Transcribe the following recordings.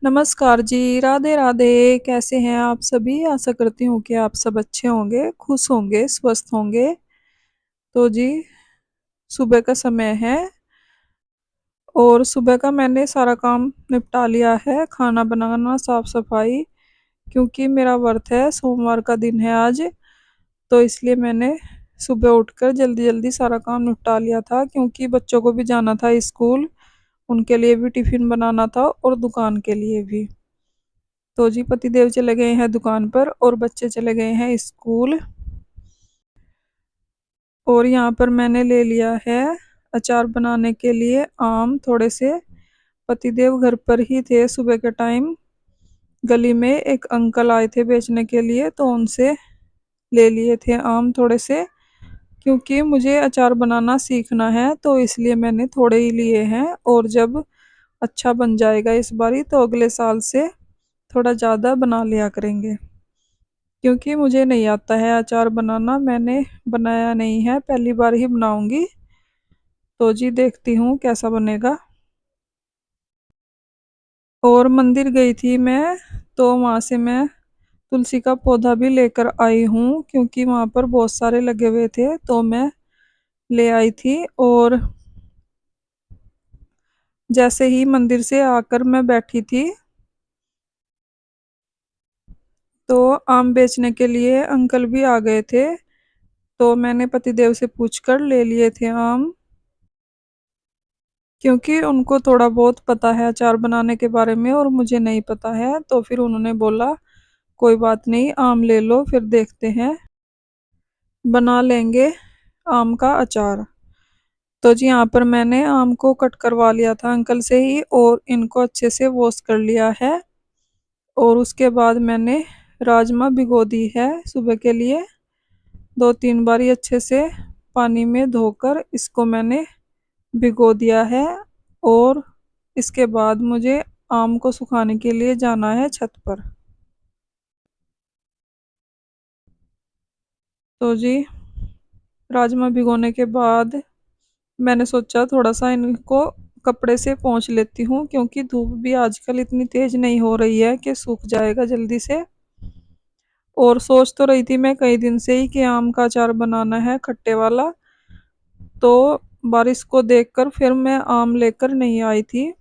नमस्कार जी, राधे राधे। कैसे हैं आप सभी? आशा करती हूँ कि आप सब अच्छे होंगे, खुश होंगे, स्वस्थ होंगे। तो जी, सुबह का समय है और सुबह का मैंने सारा काम निपटा लिया है, खाना बनाना, साफ सफाई। क्योंकि मेरा व्रत है, सोमवार का दिन है आज, तो इसलिए मैंने सुबह उठकर जल्दी जल्दी सारा काम निपटा लिया था, क्योंकि बच्चों को भी जाना था स्कूल, उनके लिए भी टिफिन बनाना था और दुकान के लिए भी। तो जी, पतिदेव चले गए हैं दुकान पर और बच्चे चले गए हैं स्कूल। और यहाँ पर मैंने ले लिया है अचार बनाने के लिए आम थोड़े से। पतिदेव घर पर ही थे सुबह के टाइम। गली में एक अंकल आए थे बेचने के लिए, तो उनसे ले लिए थे आम थोड़े से। क्योंकि मुझे अचार बनाना सीखना है, तो इसलिए मैंने थोड़े ही लिए हैं। और जब अच्छा बन जाएगा इस बारी, तो अगले साल से थोड़ा ज़्यादा बना लिया करेंगे। क्योंकि मुझे नहीं आता है अचार बनाना, मैंने बनाया नहीं है, पहली बार ही बनाऊंगी। तो जी, देखती हूँ कैसा बनेगा। और मंदिर गई थी मैं, तो वहाँ से मैं तुलसी का पौधा भी लेकर आई हूँ, क्योंकि वहाँ पर बहुत सारे लगे हुए थे, तो मैं ले आई थी। और जैसे ही मंदिर से आकर मैं बैठी थी, तो आम बेचने के लिए अंकल भी आ गए थे। तो मैंने पतिदेव से पूछकर ले लिए थे आम, क्योंकि उनको थोड़ा बहुत पता है अचार बनाने के बारे में और मुझे नहीं पता है। तो फिर उन्होंने बोला कोई बात नहीं, आम ले लो, फिर देखते हैं, बना लेंगे आम का अचार। तो जी, यहाँ पर मैंने आम को कट करवा लिया था अंकल से ही, और इनको अच्छे से वॉश कर लिया है। और उसके बाद मैंने राजमा भिगो दी है सुबह के लिए। दो तीन बारी अच्छे से पानी में धोकर इसको मैंने भिगो दिया है। और इसके बाद मुझे आम को सुखाने के लिए जाना है छत पर। तो जी, राजमा भिगोने के बाद मैंने सोचा थोड़ा सा इनको कपड़े से पोंछ लेती हूँ, क्योंकि धूप भी आजकल इतनी तेज नहीं हो रही है कि सूख जाएगा जल्दी से। और सोच तो रही थी मैं कई दिन से ही कि आम का अचार बनाना है खट्टे वाला। तो बारिश को देखकर फिर मैं आम लेकर नहीं आई थी।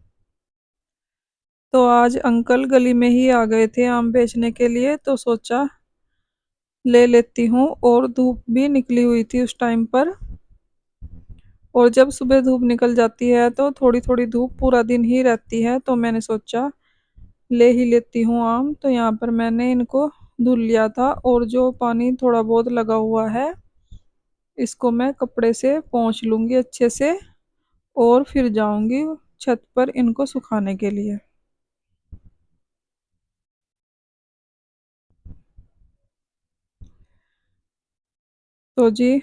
तो आज अंकल गली में ही आ गए थे आम बेचने के लिए, तो सोचा ले लेती हूँ। और धूप भी निकली हुई थी उस टाइम पर। और जब सुबह धूप निकल जाती है, तो थोड़ी थोड़ी धूप पूरा दिन ही रहती है, तो मैंने सोचा ले ही लेती हूँ आम। तो यहाँ पर मैंने इनको धुल लिया था, और जो पानी थोड़ा बहुत लगा हुआ है, इसको मैं कपड़े से पोंछ लूँगी अच्छे से। और फिर जाऊँगी छत पर इनको सुखाने के लिए। तो जी,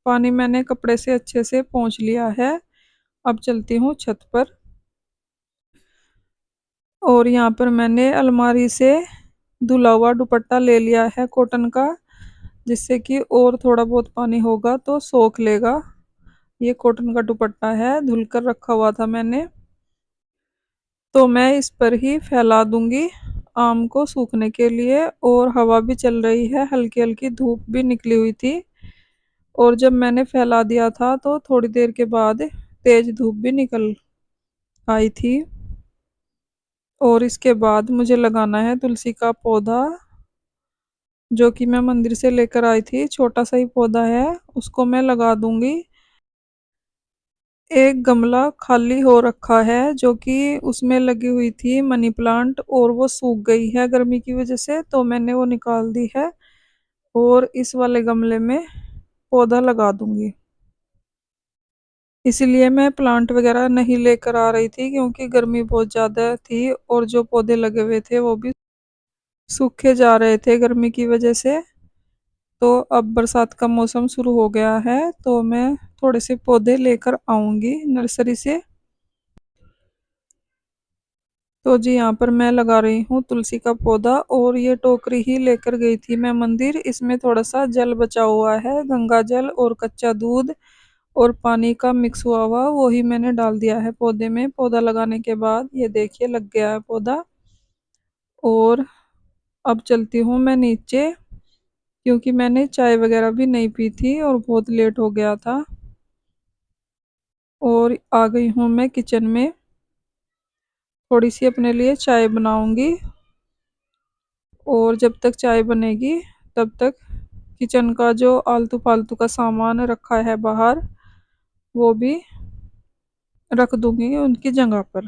पानी मैंने कपड़े से अच्छे से पोंछ लिया है। अब चलती हूँ छत पर। और यहाँ पर मैंने अलमारी से धुला हुआ दुपट्टा ले लिया है कॉटन का, जिससे कि और थोड़ा बहुत पानी होगा तो सोख लेगा। ये कॉटन का दुपट्टा है, धुल कर रखा हुआ था मैंने। तो मैं इस पर ही फैला दूंगी आम को सूखने के लिए। और हवा भी चल रही है, हल्की हल्की धूप भी निकली हुई थी। और जब मैंने फैला दिया था, तो थोड़ी देर के बाद तेज धूप भी निकल आई थी। और इसके बाद मुझे लगाना है तुलसी का पौधा, जो कि मैं मंदिर से लेकर आई थी। छोटा सा ही पौधा है, उसको मैं लगा दूंगी। एक गमला खाली हो रखा है, जो कि उसमें लगी हुई थी मनी प्लांट, और वो सूख गई है गर्मी की वजह से, तो मैंने वो निकाल दी है। और इस वाले गमले में पौधा लगा दूंगी। इसलिए मैं प्लांट वगैरह नहीं लेकर आ रही थी, क्योंकि गर्मी बहुत ज़्यादा थी और जो पौधे लगे हुए थे वो भी सूखे जा रहे थे गर्मी की वजह से। तो अब बरसात का मौसम शुरू हो गया है, तो मैं थोड़े से पौधे लेकर आऊंगी नर्सरी से। तो जी, यहाँ पर मैं लगा रही हूँ तुलसी का पौधा। और ये टोकरी ही लेकर गई थी मैं मंदिर, इसमें थोड़ा सा जल बचा हुआ है, गंगा जल और कच्चा दूध और पानी का मिक्स हुआ हुआ वो ही मैंने डाल दिया है पौधे में। पौधा लगाने के बाद ये देखिए लग गया है पौधा। और अब चलती हूँ मैं नीचे, क्योंकि मैंने चाय वगैरह भी नहीं पी थी और बहुत लेट हो गया था। और आ गई हूँ मैं किचन में, थोड़ी सी अपने लिए चाय बनाऊंगी। और जब तक चाय बनेगी तब तक किचन का जो आलतू फालतू का सामान रखा है बाहर वो भी रख दूंगी उनकी जगह पर।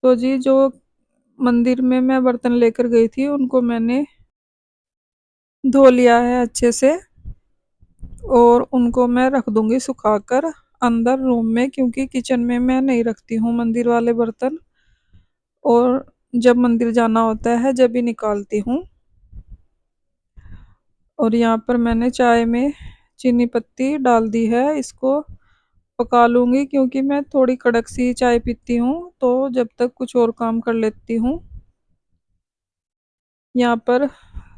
तो जी जो मंदिर में मैं बर्तन लेकर गई थी उनको मैंने धो लिया है अच्छे से, और उनको मैं रख दूंगी सुखाकर अंदर रूम में, क्योंकि किचन में मैं नहीं रखती हूँ मंदिर वाले बर्तन। और जब मंदिर जाना होता है जब भी निकालती हूँ। और यहाँ पर मैंने चाय में चीनी पत्ती डाल दी है, इसको पका लूँगी क्योंकि मैं थोड़ी कड़क सी चाय पीती हूँ, तो जब तक कुछ और काम कर लेती हूँ। यहाँ पर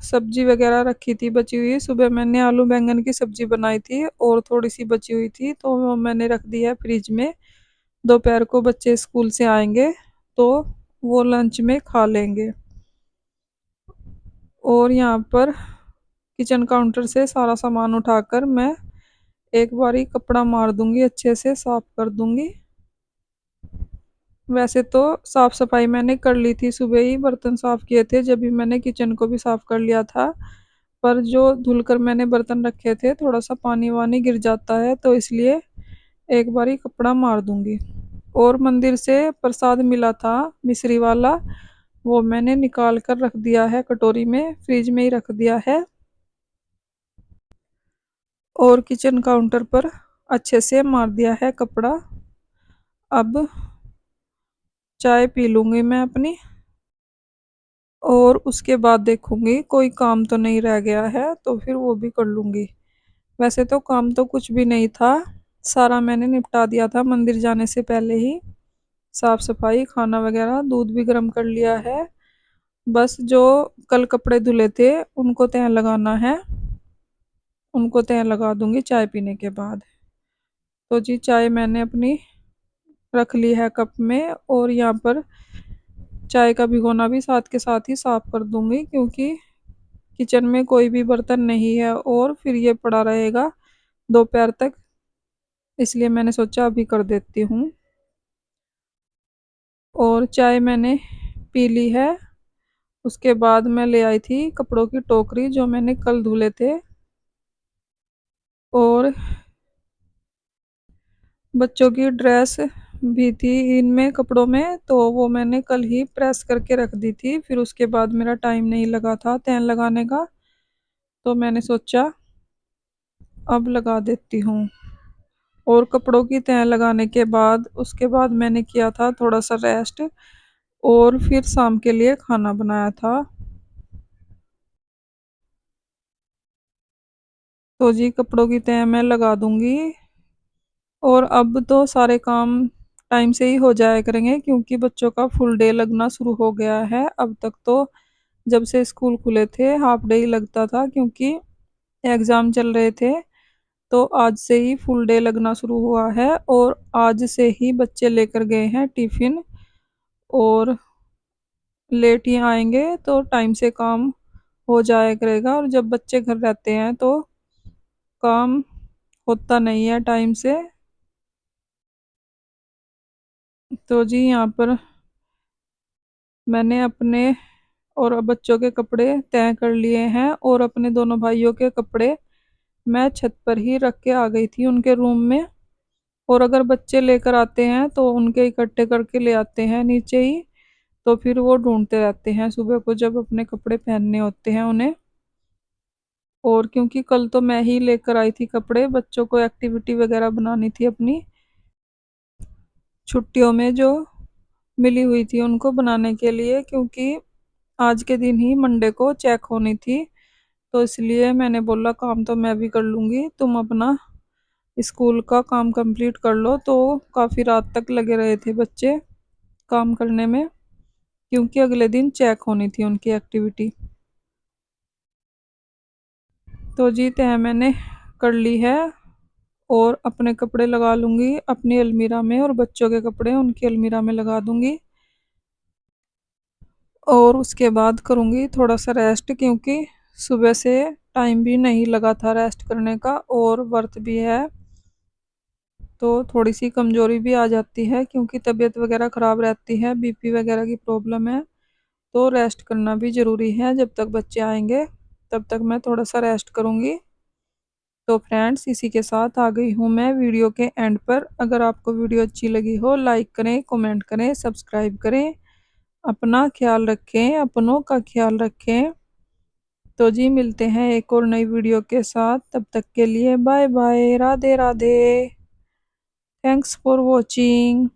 सब्जी वगैरह रखी थी बची हुई, सुबह मैंने आलू बैंगन की सब्जी बनाई थी और थोड़ी सी बची हुई थी तो वो मैंने रख दी है फ्रिज में। दोपहर को बच्चे स्कूल से आएंगे तो वो लंच में खा लेंगे। और यहाँ पर किचन काउंटर से सारा सामान उठाकर मैं एक बारी कपड़ा मार दूंगी, अच्छे से साफ कर दूंगी। वैसे तो साफ सफाई मैंने कर ली थी, सुबह ही बर्तन साफ किए थे, जब भी मैंने किचन को भी साफ कर लिया था। पर जो धुलकर मैंने बर्तन रखे थे थोड़ा सा पानी वानी गिर जाता है, तो इसलिए एक बारी कपड़ा मार दूंगी। और मंदिर से प्रसाद मिला था मिश्री वाला, वो मैंने निकाल कर रख दिया है कटोरी में, फ्रिज में ही रख दिया है। और किचन काउंटर पर अच्छे से मार दिया है कपड़ा। अब चाय पी लूंगी मैं अपनी, और उसके बाद देखूंगी कोई काम तो नहीं रह गया है तो फिर वो भी कर लूंगी। वैसे तो काम तो कुछ भी नहीं था, सारा मैंने निपटा दिया था मंदिर जाने से पहले ही। साफ सफाई, खाना वगैरह, दूध भी गर्म कर लिया है। बस जो कल कपड़े धुले थे उनको तह लगाना है, उनको तह लगा दूंगी चाय पीने के बाद। तो जी चाय मैंने अपनी रख ली है कप में, और यहाँ पर चाय का भिगोना भी साथ के साथ ही साफ कर दूंगी, क्योंकि किचन में कोई भी बर्तन नहीं है और फिर ये पड़ा रहेगा दोपहर तक, इसलिए मैंने सोचा अभी कर देती हूँ। और चाय मैंने पी ली है। उसके बाद मैं ले आई थी कपड़ों की टोकरी जो मैंने कल धुले थे, और बच्चों की ड्रेस भी थी इनमें कपड़ों में, तो वो मैंने कल ही प्रेस करके रख दी थी। फिर उसके बाद मेरा टाइम नहीं लगा था तैन लगाने का, तो मैंने सोचा अब लगा देती हूँ। और कपड़ों की तह लगाने के बाद उसके बाद मैंने किया था थोड़ा सा रेस्ट, और फिर शाम के लिए खाना बनाया था। तो जी कपड़ों की तह मैं लगा दूंगी, और अब तो सारे काम टाइम से ही हो जाया करेंगे क्योंकि बच्चों का फुल डे लगना शुरू हो गया है। अब तक तो जब से स्कूल खुले थे हाफ डे ही लगता था, क्योंकि एग्ज़ाम चल रहे थे। तो आज से ही फुल डे लगना शुरू हुआ है, और आज से ही बच्चे लेकर गए हैं टिफ़िन, और लेट ही आएंगे तो टाइम से काम हो जाया करेगा। और जब बच्चे घर रहते हैं तो काम होता नहीं है टाइम से। तो जी यहाँ पर मैंने अपने और बच्चों के कपड़े तय कर लिए हैं, और अपने दोनों भाइयों के कपड़े मैं छत पर ही रख के आ गई थी उनके रूम में। और अगर बच्चे लेकर आते हैं तो उनके इकट्ठे करके ले आते हैं नीचे ही, तो फिर वो ढूंढते रहते हैं सुबह को जब अपने कपड़े पहनने होते हैं उन्हें। और क्योंकि कल तो मैं ही लेकर आई थी कपड़े, बच्चों को एक्टिविटी वगैरह बनानी थी अपनी छुट्टियों में जो मिली हुई थी उनको बनाने के लिए, क्योंकि आज के दिन ही मंडे को चेक होनी थी। तो इसलिए मैंने बोला काम तो मैं भी कर लूँगी, तुम अपना स्कूल का काम कंप्लीट कर लो। तो काफ़ी रात तक लगे रहे थे बच्चे काम करने में, क्योंकि अगले दिन चेक होनी थी उनकी एक्टिविटी। तो जी तय मैंने कर ली है, और अपने कपड़े लगा लूँगी अपनी अलमीरा में और बच्चों के कपड़े उनकी अलमीरा में लगा दूँगी। और उसके बाद करूँगी थोड़ा सा रेस्ट, क्योंकि सुबह से टाइम भी नहीं लगा था रेस्ट करने का और व्रत भी है, तो थोड़ी सी कमज़ोरी भी आ जाती है क्योंकि तबीयत वगैरह ख़राब रहती है, बीपी वगैरह की प्रॉब्लम है। तो रेस्ट करना भी ज़रूरी है। जब तक बच्चे आएंगे तब तक मैं थोड़ा सा रेस्ट करूँगी। तो फ्रेंड्स, इसी के साथ आ गई हूँ मैं वीडियो के एंड पर। अगर आपको वीडियो अच्छी लगी हो, लाइक करें, कमेंट करें, सब्सक्राइब करें। अपना ख्याल रखें, अपनों का ख्याल रखें। तो जी मिलते हैं एक और नई वीडियो के साथ, तब तक के लिए bye bye, Radhe Radhe. Thanks for watching.